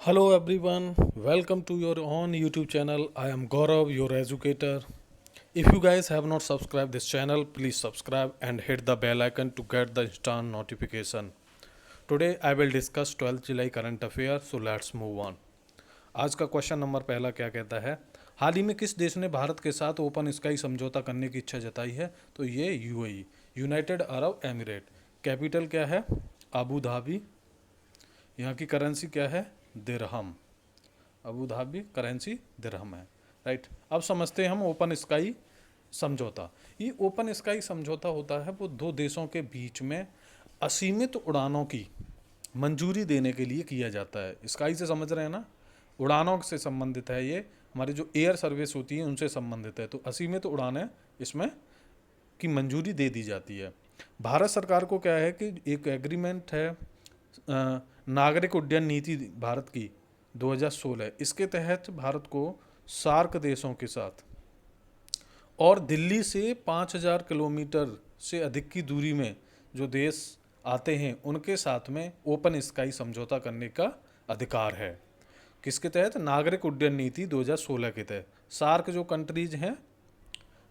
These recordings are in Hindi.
Hello everyone, welcome to your own YouTube channel. I am Gaurav, your educator. If you guys have not subscribed this channel, please subscribe and hit the bell icon to get the instant notification. Today I will discuss 12th July current affair, so let's move on. आज का क्वेश्चन नंबर पहला क्या कहता है? हाल ही में किस देश ने भारत के साथ ओपन स्काई समझौता करने की इच्छा जताई है? तो ये UAE, United Arab emirate. Capital क्या है? Abu Dhabi. यहाँ की करेंसी क्या है? दिरहम। अबू धाबी करेंसी दिरहम है। राइट, अब समझते हैं हम ओपन स्काई समझौता। ये ओपन स्काई समझौता होता है वो दो देशों के बीच में असीमित उड़ानों की मंजूरी देने के लिए किया जाता है। स्काई से समझ रहे हैं ना, उड़ानों से संबंधित है। ये हमारी जो एयर सर्विस होती है उनसे संबंधित है। तो असीमित उड़ानें इसमें की मंजूरी दे दी जाती है। भारत सरकार को क्या है कि एक एग्रीमेंट है नागरिक उड्डयन नीति भारत की 2016। इसके तहत भारत को सार्क देशों के साथ और दिल्ली से 5000 किलोमीटर से अधिक की दूरी में जो देश आते हैं उनके साथ में ओपन स्काई समझौता करने का अधिकार है। किसके तहत? नागरिक उड्डयन नीति 2016 के तहत। सार्क जो कंट्रीज हैं,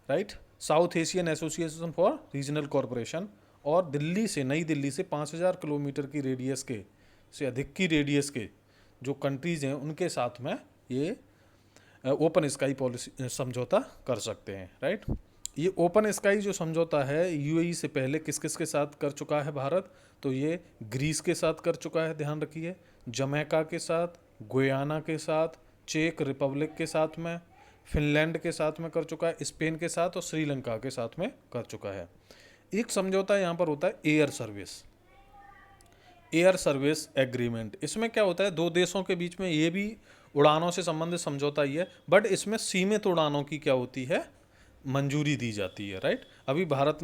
right, south Asian association for regional corporation, और दिल्ली से, नई दिल्ली से 5000 किलोमीटर की रेडियस के से अधिक की रेडियस के जो कंट्रीज हैं उनके साथ में ये ओपन स्काई पॉलिसी समझौता कर सकते हैं। राइट, ये ओपन स्काई जो समझौता है यूएई से पहले किस किस के साथ कर चुका है भारत? तो ये ग्रीस के साथ कर चुका है, ध्यान रखिए, जमैका के साथ, गुयाना के साथ, चेक रिपब्लिक के साथ में, फिनलैंड के साथ में कर चुका है, स्पेन के साथ और श्रीलंका के साथ में कर चुका है। एक समझौता यहाँ पर होता है एयर सर्विस एग्रीमेंट। इसमें क्या होता है, दो देशों के बीच में ये भी उड़ानों से संबंधित समझौता ही है, बट इसमें सीमित उड़ानों की क्या होती है, मंजूरी दी जाती है। राइट, अभी भारत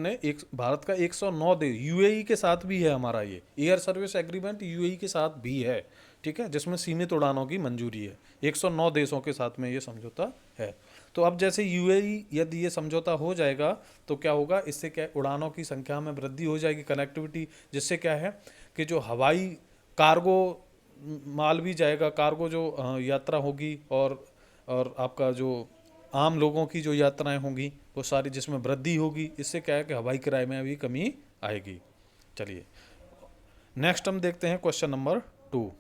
का 109 देश, यूएई के साथ भी है हमारा ये एयर सर्विस एग्रीमेंट, यूएई के साथ भी है, ठीक है, जिसमें सीमित उड़ानों की मंजूरी है। 109 देशों के साथ में ये समझौता है। तो अब जैसे यूएई यदि ये समझौता हो जाएगा तो क्या होगा, इससे क्या उड़ानों की संख्या में वृद्धि हो जाएगी, कनेक्टिविटी, जिससे क्या है कि जो हवाई कार्गो माल भी जाएगा, कार्गो जो यात्रा होगी, और आपका जो आम लोगों की जो यात्राएं होंगी वो सारी, जिसमें वृद्धि होगी। इससे क्या है कि हवाई किराए में भी कमी आएगी। चलिए नेक्स्ट हम देखते हैं क्वेश्चन नंबर 2।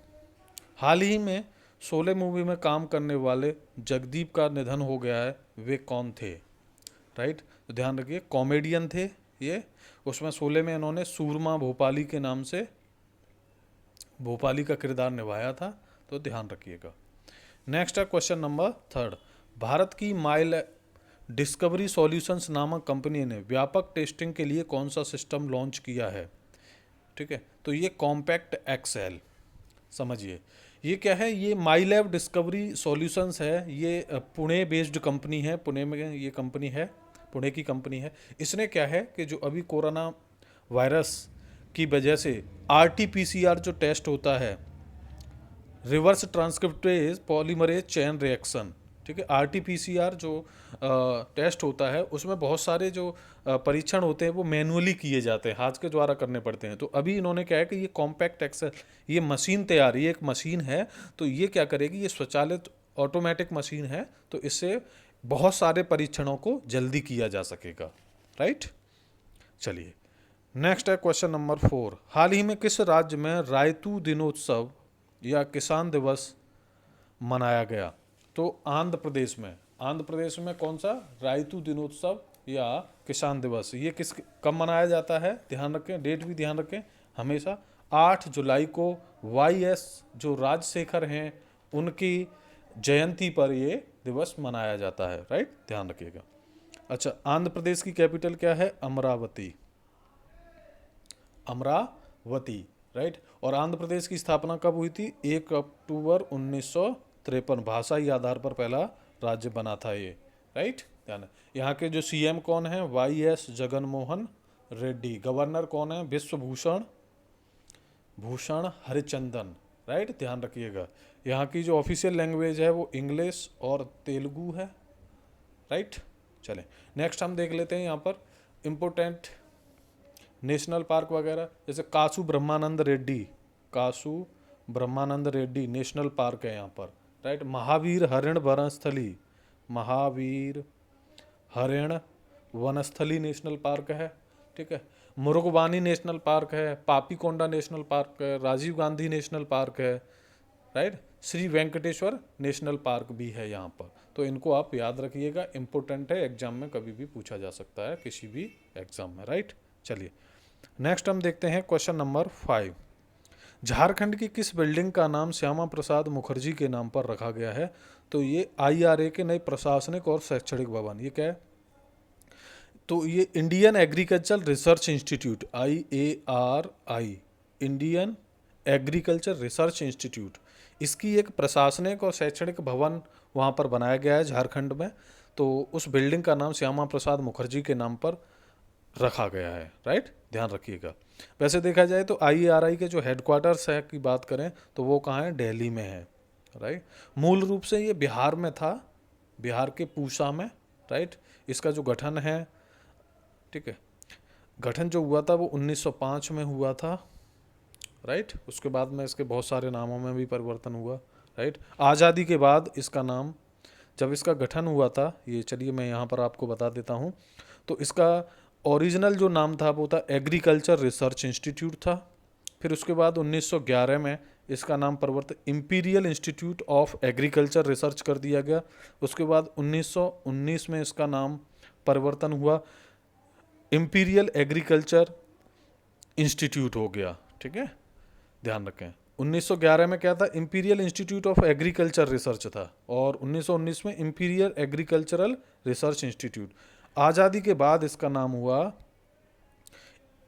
हाल ही में शोले मूवी में काम करने वाले जगदीप का निधन हो गया है, वे कौन थे? राइट, तो ध्यान रखिए, कॉमेडियन थे ये। उसमें शोले में इन्होंने सूरमा भोपाली के नाम से भोपाली का किरदार निभाया था, तो ध्यान रखिएगा। नेक्स्ट है क्वेश्चन नंबर 3। भारत की माइल डिस्कवरी सॉल्यूशंस नामक कंपनी ने व्यापक टेस्टिंग के लिए कौन सा सिस्टम लॉन्च किया है? ठीक है, तो ये कॉम्पैक्ट एक्सेल। समझिए ये क्या है, ये माई लैब डिस्कवरी सॉल्यूशंस है। ये पुणे बेस्ड कंपनी है, पुणे में ये कंपनी है, पुणे की कंपनी है। इसने क्या है कि जो अभी कोरोना वायरस की वजह से आरटीपीसीआर जो टेस्ट होता है, reverse transcriptase polymerase chain reaction, ठीक है, आरटीपीसीआर जो टेस्ट होता है उसमें बहुत सारे जो परीक्षण होते हैं वो मैनुअली किए जाते हैं, हाथ के द्वारा करने पड़ते हैं। तो अभी इन्होंने क्या है कि ये कॉम्पैक्ट एक्सेल, ये मशीन तैयार, ये एक मशीन है, तो ये क्या करेगी, ये स्वचालित ऑटोमेटिक मशीन है, तो इससे बहुत सारे परीक्षणों को जल्दी किया जा सकेगा। राइट, चलिए नेक्स्ट है क्वेश्चन नंबर 4। हाल ही में किस राज्य में रायतू दिनोत्सव या किसान दिवस मनाया गया? तो आंध्र प्रदेश में कौन सा रायतू दिनोत्सव या किसान दिवस, ये किस कब मनाया जाता है? ध्यान रखें, डेट भी ध्यान रखें हमेशा। 8 जुलाई को वाईएस जो राजशेखर हैं उनकी जयंती पर ये दिवस मनाया जाता है। राइट, ध्यान रखिएगा। अच्छा, आंध्र प्रदेश की कैपिटल क्या है? अमरावती। अमरावती, राइट। और आंध्र प्रदेश की स्थापना कब हुई थी? 1 अक्टूबर 1953। भाषाई आधार पर पहला राज्य बना था ये। राइट, ध्यान है। यहाँ के जो सीएम कौन है? वाईएस जगनमोहन रेड्डी। गवर्नर कौन है? विश्वभूषण भूषण हरिचंदन। राइट, ध्यान रखिएगा। यहाँ की जो ऑफिशियल लैंग्वेज है वो इंग्लिश और तेलुगु है। राइट, चलें नेक्स्ट हम देख लेते हैं यहाँ पर इम्पोर्टेंट नेशनल पार्क वगैरह, जैसे कासू ब्रह्मानंद रेड्डी, कासू ब्रह्मानंद रेड्डी नेशनल पार्क है यहाँ पर, राइट। महावीर हरिण वनस्थली, महावीर हरिण वनस्थली नेशनल पार्क है, ठीक है। मुरुगवानी नेशनल पार्क है, पापीकोंडा नेशनल पार्क है, राजीव गांधी नेशनल पार्क है, right. Shri Venkateswara national park भी है यहाँ पर। तो इनको आप याद रखिएगा, इंपॉर्टेंट है, एग्जाम में कभी भी पूछा जा सकता है, किसी भी एग्जाम में, राइट। चलिए नेक्स्ट हम देखते हैं क्वेश्चन नंबर 5। झारखंड की किस बिल्डिंग का नाम श्यामा प्रसाद मुखर्जी के नाम पर रखा गया है? तो ये IRA के नए प्रशासनिक और शैक्षणिक भवन, ये क्या है? तो ये Indian agriculture research institute, IARI, Indian agriculture research institute, इसकी एक प्रशासनिक और शैक्षणिक भवन वहाँ पर बनाया गया है झारखंड में। तो उस बिल्डिंग का नाम श्यामा प्रसाद मुखर्जी के नाम पर रखा गया है, राइट, ध्यान रखिएगा। वैसे देखा जाए तो IARI के जो हेडक्वार्टर्स है की बात करें तो वो कहाँ है? दिल्ली में है, राइट। मूल रूप से ये बिहार में था, बिहार के पूसा में, राइट। इसका जो गठन है, ठीक है, गठन जो हुआ था वो 1905 में हुआ था, राइट। उसके बाद में इसके बहुत सारे नामों में भी परिवर्तन हुआ, राइट। आज़ादी के बाद इसका नाम, जब इसका गठन हुआ था, ये चलिए मैं यहाँ पर आपको बता देता हूँ। तो इसका ओरिजिनल जो नाम था वो था एग्रीकल्चर रिसर्च इंस्टीट्यूट था। फिर उसके बाद 1911 में इसका नाम परिवर्तन imperial institute of agriculture research कर दिया गया। उसके बाद 1919 में इसका नाम परिवर्तन हुआ, इंपीरियल एग्रीकल्चर इंस्टीट्यूट हो गया, ठीक है, ध्यान रखें। 1911 में क्या था? Imperial institute of agriculture research था, और 1919 में इंपीरियल एग्रीकल्चरल रिसर्च इंस्टीट्यूट। आज़ादी के बाद इसका नाम हुआ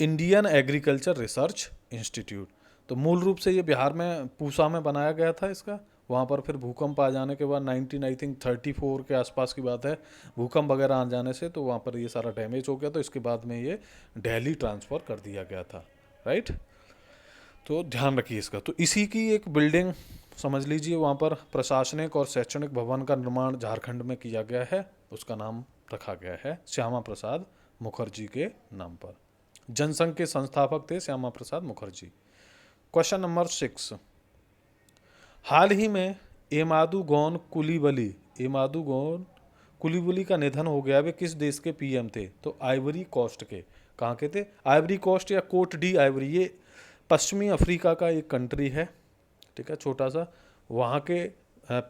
इंडियन एग्रीकल्चर रिसर्च इंस्टीट्यूट। तो मूल रूप से ये बिहार में पूसा में बनाया गया था इसका। वहाँ पर फिर भूकंप आ जाने के बाद 1934 के आसपास की बात है, भूकंप वगैरह आ जाने से तो वहाँ पर ये सारा डैमेज हो गया, तो इसके बाद में ये दिल्ली ट्रांसफ़र कर दिया गया था, राइट। तो ध्यान रखिए इसका। तो इसी की एक बिल्डिंग समझ लीजिए, वहाँ पर प्रशासनिक और शैक्षणिक भवन का निर्माण झारखंड में किया गया है, उसका नाम रखा गया है श्यामा प्रसाद मुखर्जी के नाम पर। जनसंघ के संस्थापक थे श्यामा प्रसाद मुखर्जी। क्वेश्चन नंबर 6, हाल ही में एमादुगोन कुलीबली का निधन हो गया। वे किस देश के PM थे? तो आइवरी कोस्ट के। कहाँ के थे? आइवरी कोस्ट या कोट डी आइवरी, ये पश्चिमी अफ्रीका का एक कंट्री है, ठीक है, छोटा सा। वहाँ के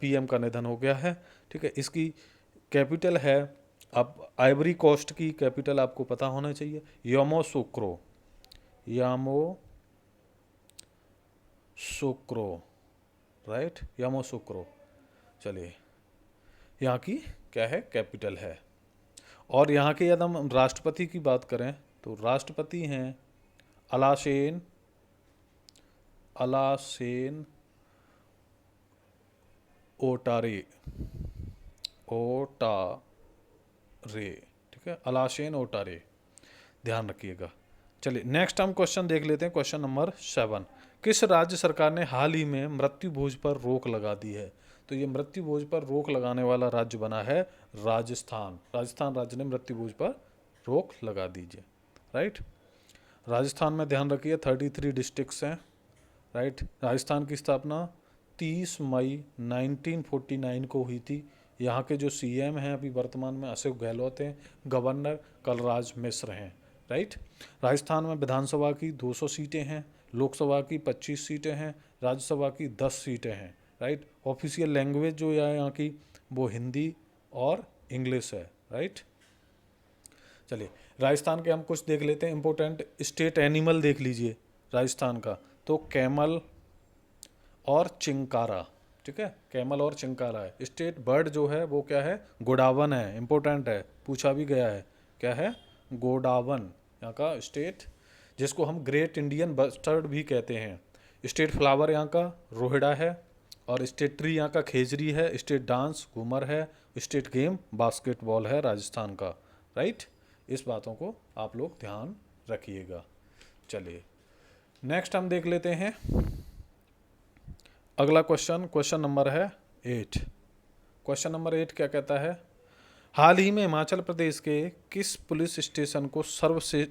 PM का निधन हो गया है, ठीक है। इसकी कैपिटल है, अब आइवरी कोस्ट की कैपिटल आपको पता होना चाहिए, यामोसुक्रो, राइट, यामोसुक्रो। चलिए, यहाँ की क्या है? कैपिटल है। और यहाँ के यदि हम राष्ट्रपति की बात करें तो राष्ट्रपति हैं अलासेन ओटारे, ठीक है, अलासेन ओटारे, ध्यान रखिएगा। चलिए नेक्स्ट हम क्वेश्चन देख लेते हैं, क्वेश्चन नंबर 7। किस राज्य सरकार ने हाल ही में मृत्यु भोज पर रोक लगा दी है? तो ये मृत्यु भोज पर रोक लगाने वाला राज्य बना है राजस्थान। राजस्थान राज्य ने मृत्यु भोज पर रोक लगा दीजिए, राइट। राजस्थान में ध्यान रखिए 33 डिस्ट्रिक्ट्स हैं, राइट। राजस्थान की स्थापना 30 मई 1949 को हुई थी। यहाँ के जो CM हैं अभी वर्तमान में अशोक गहलोत हैं, गवर्नर कलराज मिश्र हैं, राइट। राजस्थान में विधानसभा की 200 सीटें हैं, लोकसभा की 25 सीटें हैं, राज्यसभा की 10 सीटें हैं, राइट। ऑफिशियल लैंग्वेज जो है यहाँ की वो हिंदी और इंग्लिश है, राइट। चलिए राजस्थान के हम कुछ देख लेते हैं इंपॉर्टेंट स्टेट एनिमल देख लीजिए राजस्थान का। तो कैमल और चिंकारा, ठीक है, कैमल और चिंकारा है। स्टेट बर्ड जो है वो क्या है? गोडावन है, इंपॉर्टेंट है, पूछा भी गया है, क्या है? गोडावन यहाँ का स्टेट, जिसको हम ग्रेट इंडियन बस्टर्ड भी कहते हैं। स्टेट फ्लावर यहाँ का रोहिड़ा है, और स्टेट ट्री यहाँ का खेजरी है, स्टेट डांस घूमर है, स्टेट गेम बास्केटबॉल है राजस्थान का, राइट। इस बातों को आप लोग ध्यान रखिएगा। चलिए नेक्स्ट हम देख लेते हैं अगला क्वेश्चन, क्वेश्चन नंबर है 8। क्वेश्चन नंबर 8 क्या कहता है? हाल ही में हिमाचल प्रदेश के किस पुलिस स्टेशन को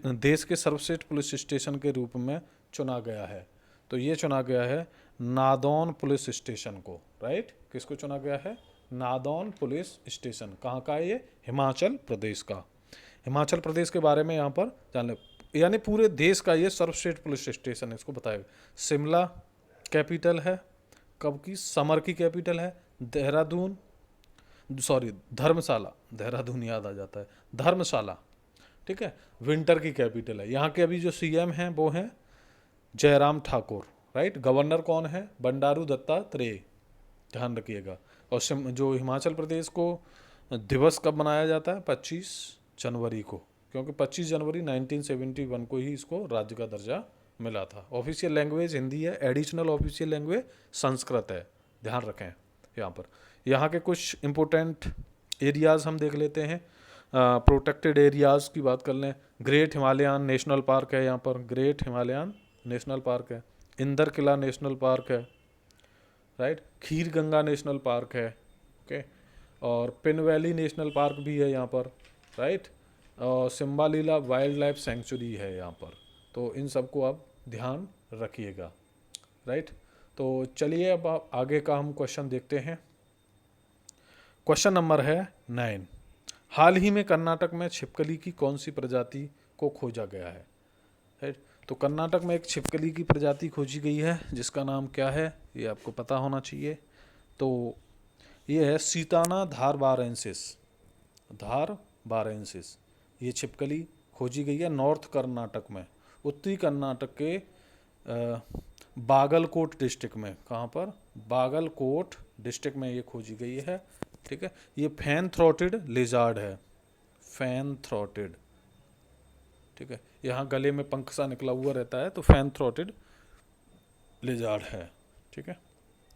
देश के सर्वश्रेष्ठ पुलिस स्टेशन के रूप में चुना गया है? तो ये चुना गया है नादौन पुलिस स्टेशन को, राइट। किसको चुना गया है? Nadaun police station. कहाँ का है ये? हिमाचल प्रदेश का। हिमाचल प्रदेश के बारे में यहाँ पर जान ले, यानी पूरे देश का ये सर्वश्रेष्ठ पुलिस स्टेशन है, इसको बताएगा। शिमला कैपिटल है, कब की? समर की कैपिटल है। देहरादून, सॉरी धर्मशाला, देहरादून याद आ जाता है, धर्मशाला, ठीक है, विंटर की कैपिटल है। यहाँ के अभी जो सीएम हैं वो हैं जयराम ठाकुर, राइट। गवर्नर कौन है? बंडारू दत्तात्रेय, ध्यान रखिएगा। और जो हिमाचल प्रदेश को दिवस कब मनाया जाता है? 25 जनवरी को, क्योंकि 25 जनवरी 1971 को ही इसको राज्य का दर्जा मिला था। ऑफिशियल लैंग्वेज हिंदी है, एडिशनल ऑफिशियल लैंग्वेज संस्कृत है, ध्यान रखें यहाँ पर। यहाँ के कुछ इम्पोर्टेंट एरियाज़ हम देख लेते हैं। प्रोटेक्टेड एरियाज़ की बात कर लें। ग्रेट हिमालयन नेशनल पार्क है यहाँ पर, ग्रेट हिमालयन नेशनल पार्क है। इंदर किला नेशनल पार्क है, राइट। खीर गंगा नेशनल पार्क है, ओके। और पिन वैली नेशनल पार्क भी है यहाँ पर, राइट। और सिम्बालीला वाइल्ड लाइफ सेंचुरी है यहाँ पर। तो इन सबको आप ध्यान रखिएगा, राइट। तो चलिए अब आप आगे का हम क्वेश्चन देखते हैं। क्वेश्चन नंबर है 9। हाल ही में कर्नाटक में छिपकली की कौन सी प्रजाति को खोजा गया है, राइट। तो कर्नाटक में एक छिपकली की प्रजाति खोजी गई है जिसका नाम क्या है, ये आपको पता होना चाहिए। तो ये है सीताना धारबारेंसिस, धारबारेंसिस। ये छिपकली खोजी गई है नॉर्थ कर्नाटक में, उत्तरी कर्नाटक के बागलकोट डिस्ट्रिक्ट में। कहाँ पर? बागलकोट डिस्ट्रिक्ट में ये खोजी गई है, ठीक है। ये फैन थ्रोटेड लिजार्ड है, फैन थ्रोटेड, ठीक है। यहाँ गले में पंख सा निकला हुआ रहता है, तो फैन थ्रोटेड लिजार्ड है, ठीक है।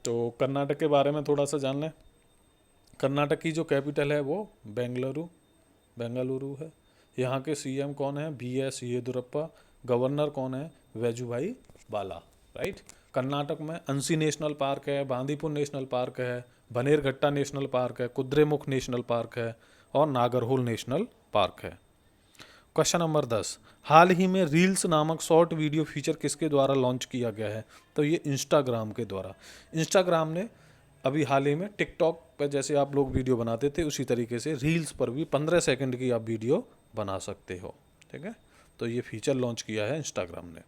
तो कर्नाटक के बारे में थोड़ा सा जान लें। कर्नाटक की जो कैपिटल है वो बेंगलुरु है। यहाँ के सीएम कौन है? BS येदियुरप्पा। गवर्नर कौन है? वजुभाई वाला, राइट। कर्नाटक में अंसी नेशनल पार्क है, बांदीपुर नेशनल पार्क है, बनेरघट्टा नेशनल पार्क है, कुद्रेमुख नेशनल पार्क है और नागरहोल नेशनल पार्क है। Question number 10। हाल ही में रील्स नामक शॉर्ट वीडियो फीचर किसके द्वारा लॉन्च किया गया है? तो ये इंस्टाग्राम के द्वारा। इंस्टाग्राम ने अभी हाल ही में टिकटॉक पर जैसे आप लोग वीडियो बनाते थे उसी तरीके से रील्स पर भी 15 सेकंड की आप वीडियो बना सकते हो, ठीक है। तो ये फीचर लॉन्च किया है इंस्टाग्राम ने।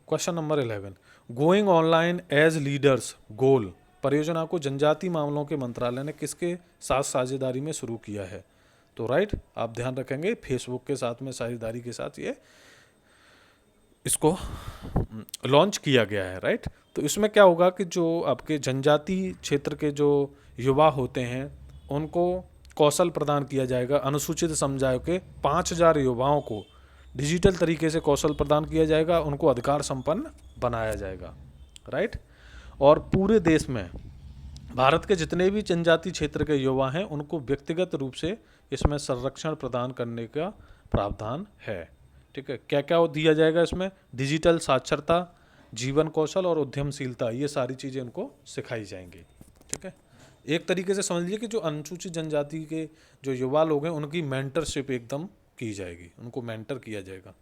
Question number 11। Going online as leaders goal परियोजना को जनजातीय मामलों के मंत्रालय ने किसके साथ साझेदारी में शुरू किया है? तो राइट, आप ध्यान रखेंगे फेसबुक के साथ में साझेदारी के साथ ये इसको लॉन्च किया गया है, राइट। तो इसमें क्या होगा कि जो आपके जनजातीय क्षेत्र के जो युवा होते हैं उनको कौशल प्रदान किया जाएगा। अनुसूचित समुदाय के 5000 युवाओं को डिजिटल तरीके से कौशल प्रदान किया जाएगा, उनको अधिकार संपन्न बनाया जाएगा, राइट। और पूरे देश में भारत के जितने भी जनजातीय क्षेत्र के युवा हैं उनको व्यक्तिगत रूप से इसमें संरक्षण प्रदान करने का प्रावधान है, ठीक है। क्या क्या दिया जाएगा इसमें? डिजिटल साक्षरता, जीवन कौशल और उद्यमशीलता, ये सारी चीज़ें उनको सिखाई जाएंगी, ठीक है। एक तरीके से समझ लीजिए कि जो अनुसूचित जनजाति के जो युवा लोग हैं उनकी मेंटरशिप एकदम की जाएगी, उनको मेंटर किया जाएगा।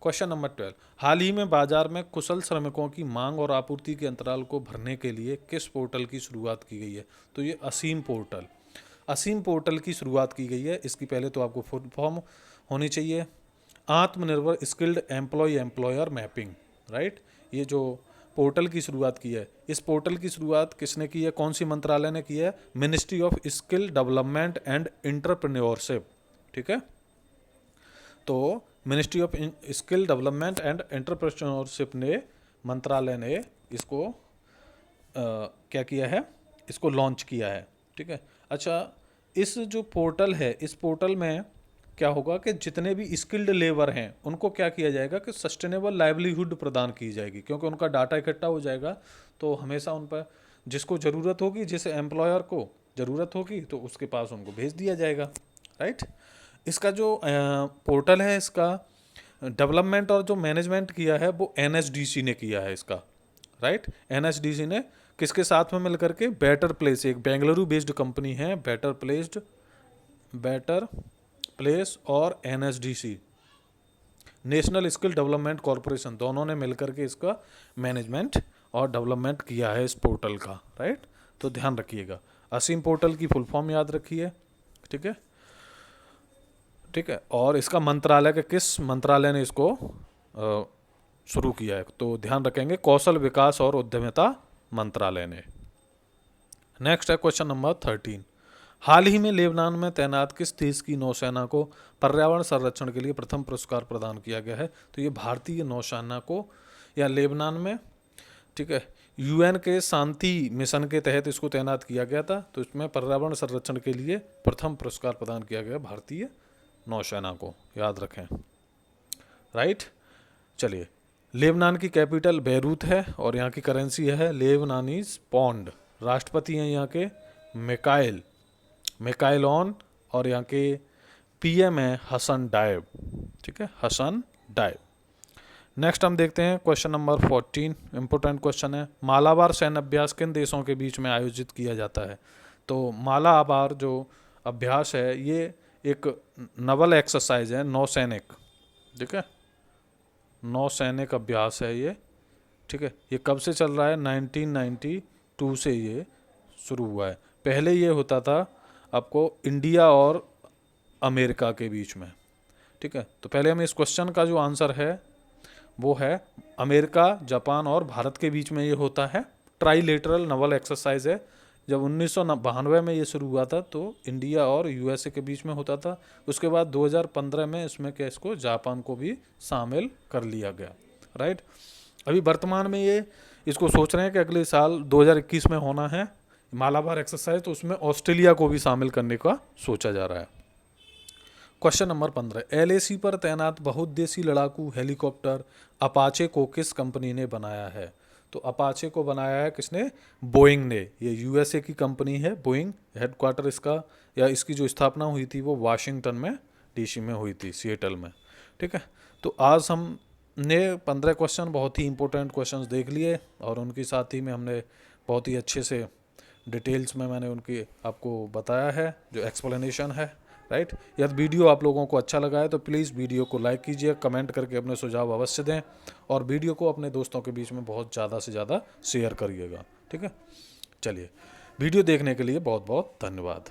Question number 12। हाल ही में बाजार में कुशल श्रमिकों की मांग और आपूर्ति के अंतराल को भरने के लिए किस पोर्टल की शुरुआत की गई है? तो ये असीम पोर्टल की शुरुआत की गई है। इसकी पहले तो आपको फुल फॉर्म होनी चाहिए, Aatmanirbhar skilled employ employer mapping, right. ये जो पोर्टल की शुरुआत की है, इस पोर्टल की शुरुआत किसने की है? कौन सी मंत्रालय ने की है? Ministry of skill development and entrepreneurship, ठीक है। तो ministry of skill development and entrepreneurship ने मंत्रालय ने इसको क्या किया है? इसको लॉन्च किया है, ठीक है। अच्छा, इस जो पोर्टल है, इस पोर्टल में क्या होगा कि जितने भी स्किल्ड लेबर हैं उनको क्या किया जाएगा कि सस्टेनेबल लाइवलीहुड प्रदान की जाएगी, क्योंकि उनका डाटा इकट्ठा हो जाएगा। तो हमेशा उन पर जिसको ज़रूरत होगी, जिस एम्प्लॉयर को ज़रूरत होगी तो उसके पास उनको भेज दिया जाएगा, राइट। इसका जो पोर्टल है, इसका डेवलपमेंट और जो मैनेजमेंट किया है वो NSDC ने किया है इसका, राइट। NSDC ने किसके साथ में मिलकर के? बेटर प्लेस, एक बेंगलुरु बेस्ड कंपनी है, बेटर प्लेस और NSDC national skill development corporation, दोनों ने मिलकर के इसका मैनेजमेंट और डेवलपमेंट किया है इस पोर्टल का, राइट। तो ध्यान रखिएगा, असीम पोर्टल की फुल फॉर्म याद रखिए, ठीक है, ठीक है। और इसका मंत्रालय के किस मंत्रालय ने इसको शुरू किया है, तो ध्यान रखेंगे कौशल विकास और उद्यमिता मंत्रालय ने। नेक्स्ट है क्वेश्चन नंबर 13। हाल ही में लेबनान में तैनात किस देश की नौसेना को पर्यावरण संरक्षण के लिए प्रथम पुरस्कार प्रदान किया गया है, तो ये भारतीय नौसेना को या लेबनान में, ठीक है, यूएन के शांति मिशन के तहत इसको तैनात किया गया था, तो इसमें पर्यावरण संरक्षण के लिए प्रथम पुरस्कार प्रदान किया गया भारतीय नौसेना को, याद रखें, राइट। चलिए, लेबनान की कैपिटल बेरूत है और यहाँ की करेंसी है लेबनानीज पौंड। राष्ट्रपति हैं यहाँ के मिकाइल ऑन, और यहाँ के पीएम है हसन डाइब, ठीक है, हसन डाइब। नेक्स्ट हम देखते हैं क्वेश्चन नंबर 14, इंपोर्टेंट क्वेश्चन है। मालाबार सैन्य अभ्यास किन देशों के बीच में आयोजित किया जाता है, तो मालाबार जो अभ्यास है ये एक नवल एक्सरसाइज है, नौसैनिक, ठीक है, नौसैनिक अभ्यास है ये, ठीक है। ये कब से चल रहा है, 1992 से ये शुरू हुआ है। पहले ये होता था आपको इंडिया और अमेरिका के बीच में, ठीक है। तो पहले हम इस क्वेश्चन का जो आंसर है वो है अमेरिका, जापान और भारत के बीच में ये होता है। ट्राइलेटरल नवल एक्सरसाइज है। जब 1992 में ये शुरू हुआ था तो इंडिया और यूएसए के बीच में होता था। उसके बाद 2015 में इसमें क्या इसको जापान को भी शामिल कर लिया गया, राइट। अभी वर्तमान में ये इसको सोच रहे हैं कि अगले साल 2021 में होना है मालाबार एक्सरसाइज, तो उसमें ऑस्ट्रेलिया को भी शामिल करने का सोचा जा रहा है। क्वेश्चन नंबर 15, एलएसी पर तैनात बहुउद्देशीय लड़ाकू हेलीकॉप्टर अपाचे को किस कंपनी ने बनाया है, तो अपाचे को बनाया है किसने, बोइंग ने। ये यूएसए की कंपनी है बोइंग, हेडक्वार्टर इसका या इसकी जो स्थापना हुई थी वो वाशिंगटन में डीसी में हुई थी, सिएटल में, ठीक है। तो आज हमने 15 क्वेश्चन, बहुत ही इंपॉर्टेंट क्वेश्चंस देख लिए और उनके साथ ही में हमने बहुत ही अच्छे से डिटेल्स में मैंने उनकी आपको बताया है जो एक्सप्लेनेशन है, राइट। यदि वीडियो आप लोगों को अच्छा लगा है तो प्लीज़ वीडियो को लाइक कीजिए, कमेंट करके अपने सुझाव अवश्य दें और वीडियो को अपने दोस्तों के बीच में बहुत ज़्यादा से ज़्यादा शेयर करिएगा, ठीक है। चलिए, वीडियो देखने के लिए बहुत बहुत धन्यवाद।